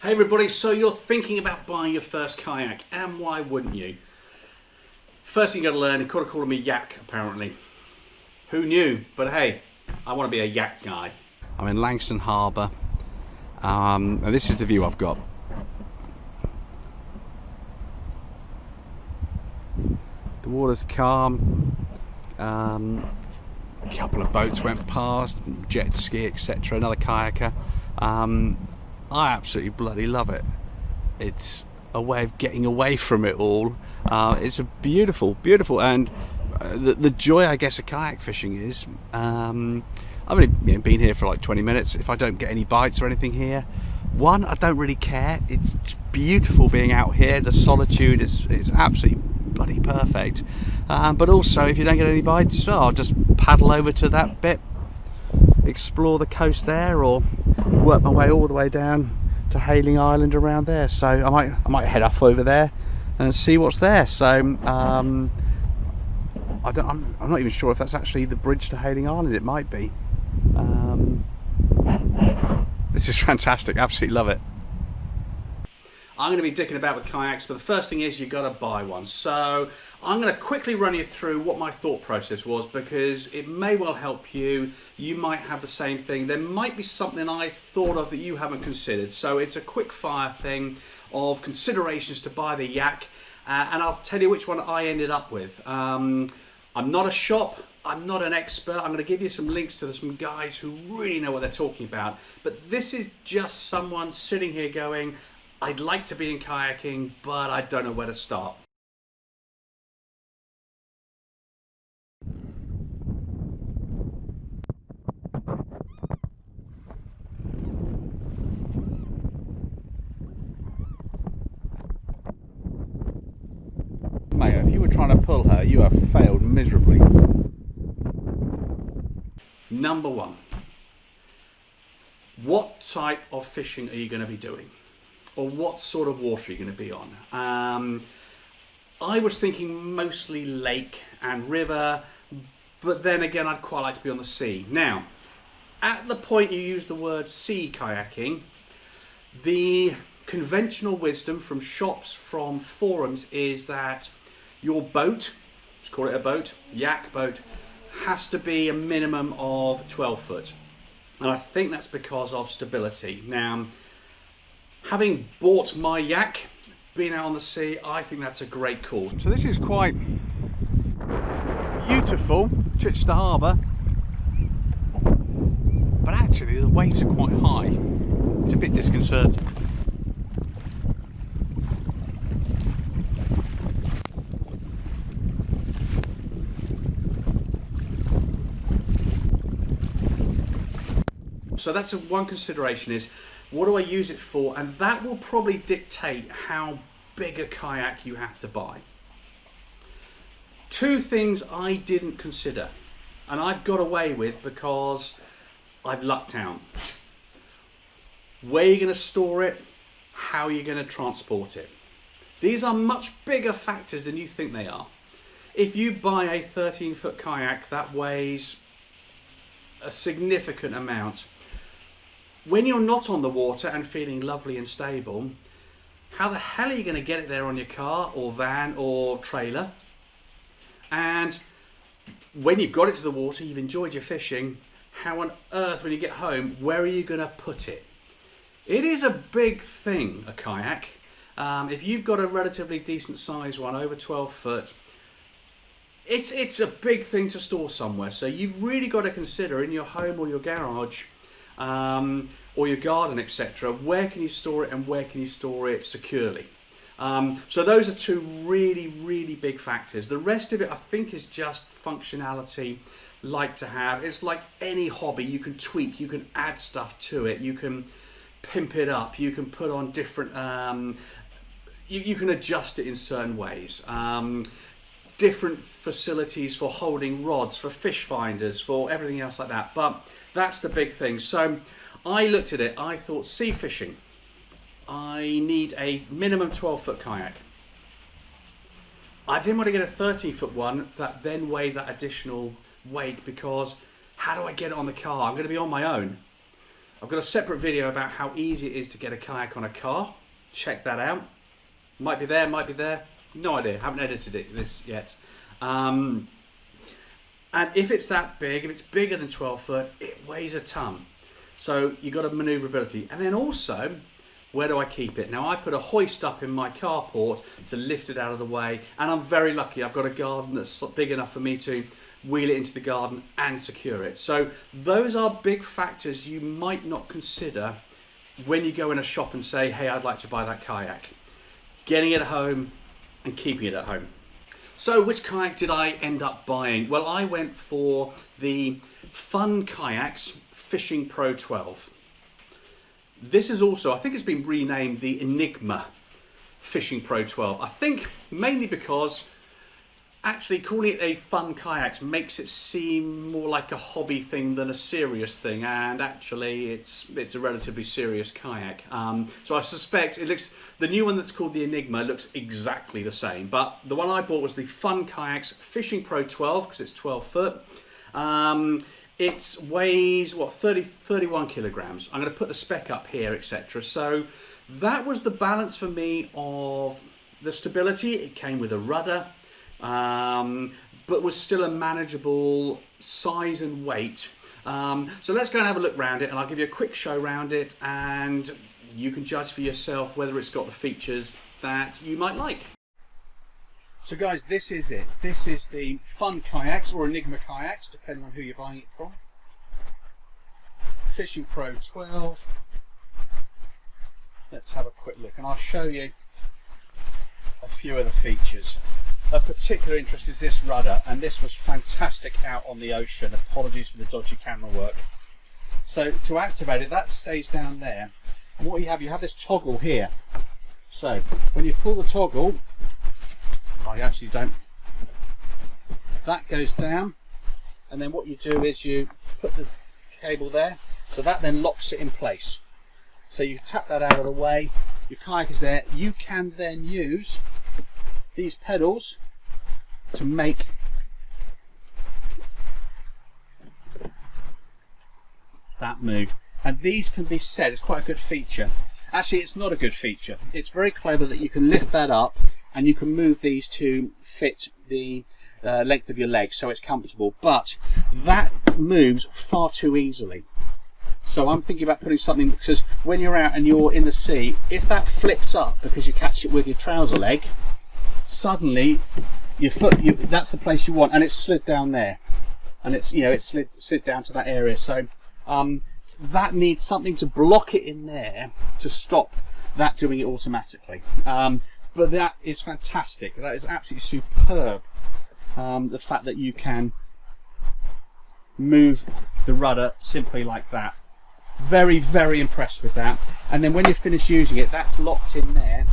Hey everybody, so you're thinking about buying your first kayak, and why wouldn't you? First thing you got to learn, you've got to call me yak apparently. Who knew? But hey, I want to be a yak guy. I'm in Langston Harbour, and this is the view I've got. The water's calm, a couple of boats went past, jet ski, etc. Another kayaker. I absolutely bloody love it. It's a way of getting away from it all. It's a beautiful, and the joy I guess of kayak fishing is, I've only been here for like 20 minutes. If I don't get any bites or anything here, one, I don't really care. It's beautiful being out here. The solitude is absolutely bloody perfect. But also, if you don't get any bites, I'll just paddle over to that bit, explore the coast there, or work my way all the way down to Hayling Island around there. So I might head off over there and see what's there. So I'm not even sure if that's actually the bridge to Hayling Island. It might be. This is fantastic. Absolutely love it. I'm going to be dicking about with kayaks, but the first thing is you've got to buy one. So I'm going to quickly run you through what my thought process was, because it may well help you. You might have the same thing. There might be something I thought of that you haven't considered. So it's a quick fire thing of considerations to buy the yak, and I'll tell you which one I ended up with. I'm not a shop. I'm not an expert. I'm going to give you some links to some guys who really know what they're talking about. But this is just someone sitting here going, I'd like to be in kayaking, but I don't know where to start. Mate, if you were trying to pull her, you have failed miserably. Number one, what type of fishing are you going to be doing? Or what sort of water are you going to be on? I was thinking mostly lake and river, but then again I'd quite like to be on the sea. Now, at the point you use the word sea kayaking, the conventional wisdom from shops, from forums, is that your boat, let's call it a boat, yak boat, has to be a minimum of 12 foot. And I think that's because of stability. Now, having bought my yak, being out on the sea, I think that's a great call. So this is quite beautiful, Chichester Harbour, but actually the waves are quite high. It's a bit disconcerting. So that's one consideration, is what do I use it for? And that will probably dictate how big a kayak you have to buy. Two things I didn't consider, and I've got away with because I've lucked out. Where you're going to store it, how you're going to transport it. These are much bigger factors than you think they are. If you buy a 13-foot kayak that weighs a significant amount, when you're not on the water and feeling lovely and stable, how the hell are you going to get it there on your car or van or trailer? And when you've got it to the water, you've enjoyed your fishing, how on earth, when you get home, where are you going to put it? It is a big thing, a kayak. If you've got a relatively decent sized one, over 12 foot, it's a big thing to store somewhere. So you've really got to consider, in your home or your garage, or your garden, etc., where can you store it and where can you store it securely? So those are two really big factors. The rest of it, I think, is just functionality, like to have. It's like any hobby. You can tweak, you can add stuff to it, you can pimp it up, you can put on different, you can adjust it in certain ways. Different facilities for holding rods, for fish finders, for everything else like that. But that's the big thing. So I looked at it, I thought, sea fishing, I need a minimum 12-foot kayak. I didn't want to get a 13-foot one that then weighed that additional weight, because how do I get it on the car? I'm going to be on my own. I've got a separate video about how easy it is to get a kayak on a car. Check that out. Might be there, might be there. No idea. Haven't edited this yet. And if it's that big, if it's bigger than 12 foot, it weighs a ton. So you've got a manoeuvrability. And then also, where do I keep it? Now I put a hoist up in my carport to lift it out of the way. And I'm very lucky. I've got a garden that's big enough for me to wheel it into the garden and secure it. So those are big factors you might not consider when you go in a shop and say, hey, I'd like to buy that kayak. Getting it at home and keeping it at home. So which kayak did I end up buying? Well, I went for the Fun Kayaks Fishing Pro 12. This is also, I think it's been renamed the Enigma Fishing Pro 12. I think mainly because actually calling it a Fun Kayaks makes it seem more like a hobby thing than a serious thing, and actually it's a relatively serious kayak. So I suspect it looks, the new one that's called the Enigma looks exactly the same, but the one I bought was the Fun Kayaks Fishing Pro 12 because it's 12 foot. It weighs, what, 31 kilograms. I'm going to put the spec up here, etc. So that was the balance for me of the stability. It came with a rudder, but was still a manageable size and weight. So let's go and have a look around it, and I'll give you a quick show around it, and you can judge for yourself whether it's got the features that you might like. So guys, this is it. This is the Fun Kayaks, or Enigma Kayaks, depending on who you're buying it from. Fishing Pro 12. Let's have a quick look, and I'll show you a few of the features. Of particular interest is this rudder, and this was fantastic out on the ocean. Apologies for the dodgy camera work. So to activate it, that stays down there, and what you have this toggle here. So when you pull the toggle, I actually don't. That goes down, and then what you do is you put the cable there, so that then locks it in place. So you tap that out of the way, your kayak is there. You can then use these pedals to make that move, and these can be set. It's quite a good feature. Actually, it's not a good feature. It's very clever that you can lift that up and you can move these to fit the length of your leg, so it's comfortable, but that moves far too easily. So I'm thinking about putting something, because when you're out and you're in the sea, if that flips up because you catch it with your trouser leg, suddenly your foot, that's the place you want, and it's slid down there, and it's, you know, it's slid down to that area. So that needs something to block it in there to stop that doing it automatically. But that is fantastic. That is absolutely superb. The fact that you can move the rudder simply like that. Very, very impressed with that. And then when you finish using it, that's locked in there.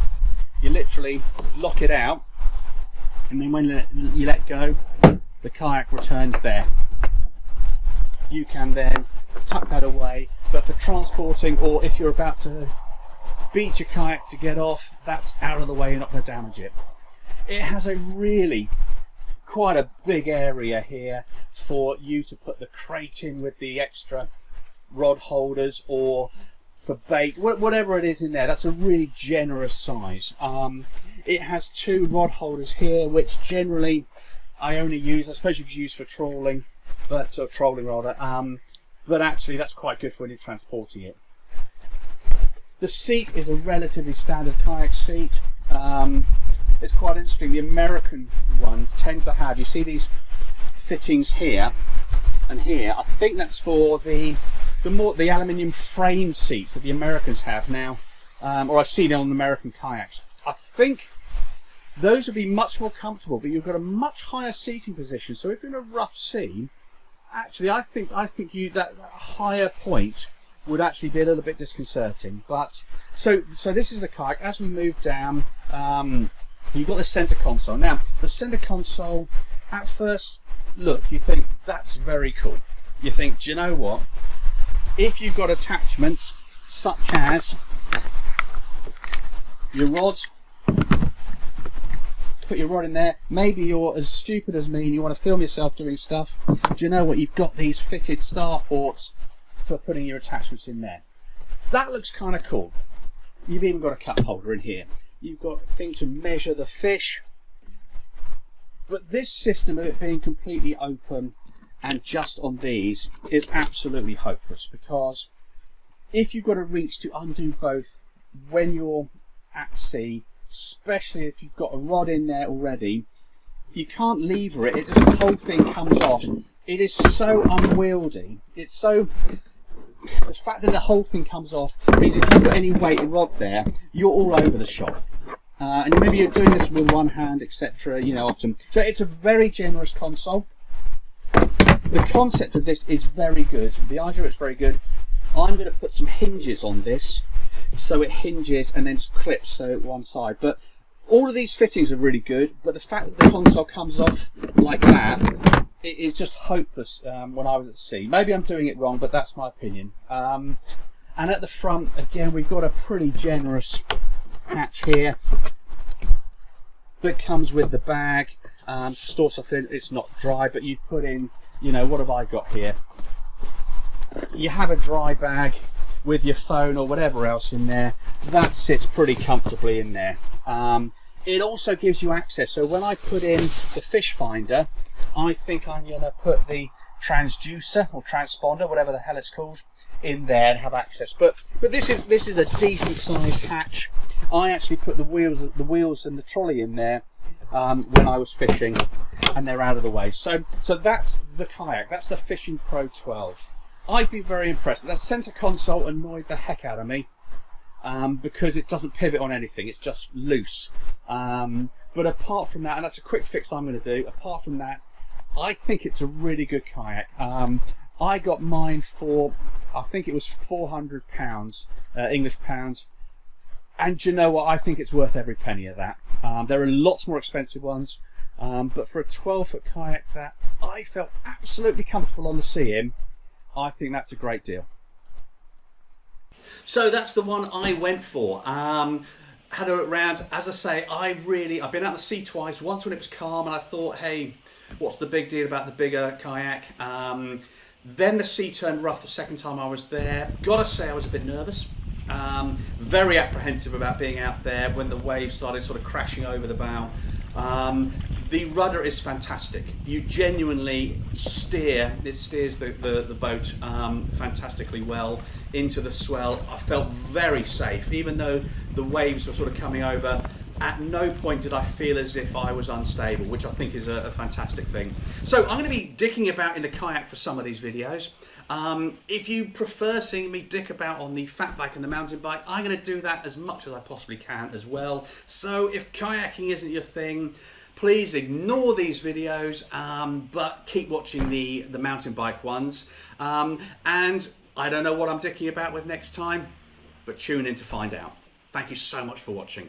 You literally lock it out, and then when you let go, the kayak returns there. You can then tuck that away, but for transporting, or if you're about to beach your kayak to get off, that's out of the way, you're not going to damage it. It has a really quite a big area here for you to put the crate in with the extra rod holders, or for bait, whatever it is in there. That's a really generous size. It has two rod holders here, which generally I only use, I suppose you could use for trawling, but trolling rather, but actually that's quite good for when you're transporting it. The seat is a relatively standard kayak seat. It's quite interesting. The American ones tend to have, you see these fittings here and here. I think that's for the aluminium frame seats that the Americans have now, or I've seen it on American kayaks. I think those would be much more comfortable, but you've got a much higher seating position. So if you're in a rough sea, actually, I think that higher point would actually be a little bit disconcerting. But so this is the kayak. As we move down, you've got the center console. Now the center console, at first look, you think that's very cool. You think, do you know what? If you've got attachments such as your rods, put your rod in there. Maybe you're as stupid as me and you want to film yourself doing stuff. Do you know what? You've got these fitted start ports for putting your attachments in there. That looks kind of cool. You've even got a cup holder in here. You've got a thing to measure the fish. But this system of it being completely open and just on these is absolutely hopeless, because if you've got a reach to undo both when you're at sea, especially if you've got a rod in there already, you can't lever it. It just, the whole thing comes off. It is so unwieldy. It's so, the fact that the whole thing comes off means if you've got any weight and rod there, you're all over the shop. And maybe you're doing this with one hand, etc. You know, often. So it's a very generous console. The concept of this is very good. The idea is very good. I'm going to put some hinges on this, so it hinges and then clips so one side. But all of these fittings are really good. But the fact that the console comes off like that, it is just hopeless. When I was at sea, maybe I'm doing it wrong, but that's my opinion. And at the front, again, we've got a pretty generous hatch here that comes with the bag to store stuff in. It's not dry, but you put in, you know, what have I got here? You have a dry bag with your phone or whatever else in there. That sits pretty comfortably in there. It also gives you access. So when I put in the fish finder, I think I'm going to put the transducer or transponder, whatever the hell it's called, in there and have access. But this is a decent sized hatch. I actually put the wheels and the trolley in there when I was fishing, and they're out of the way. So that's the kayak. That's the Fishing Pro 12. I'd be very impressed. That center console annoyed the heck out of me because it doesn't pivot on anything. It's just loose. But apart from that, and that's a quick fix I'm going to do. Apart from that, I think it's a really good kayak. I got mine for, I think it was £400, English pounds. And do you know what? I think it's worth every penny of that. There are lots more expensive ones, but for a 12-foot kayak that I felt absolutely comfortable on the sea in, I think that's a great deal. So that's the one I went for. Had a look around. As I say, I've been out the sea twice. Once when it was calm, and I thought, hey, what's the big deal about the bigger kayak? Then the sea turned rough the second time I was there. Gotta say, I was a bit nervous. Very apprehensive about being out there when the waves started sort of crashing over the bow. The rudder is fantastic. You genuinely steer, it steers the boat fantastically well into the swell. I felt very safe, even though the waves were sort of coming over. At no point did I feel as if I was unstable, which I think is a fantastic thing. So I'm going to be dicking about in the kayak for some of these videos. If you prefer seeing me dick about on the fat bike and the mountain bike, I'm going to do that as much as I possibly can as well. So if kayaking isn't your thing, please ignore these videos, but keep watching the mountain bike ones. And I don't know what I'm dicking about with next time, but tune in to find out. Thank you so much for watching.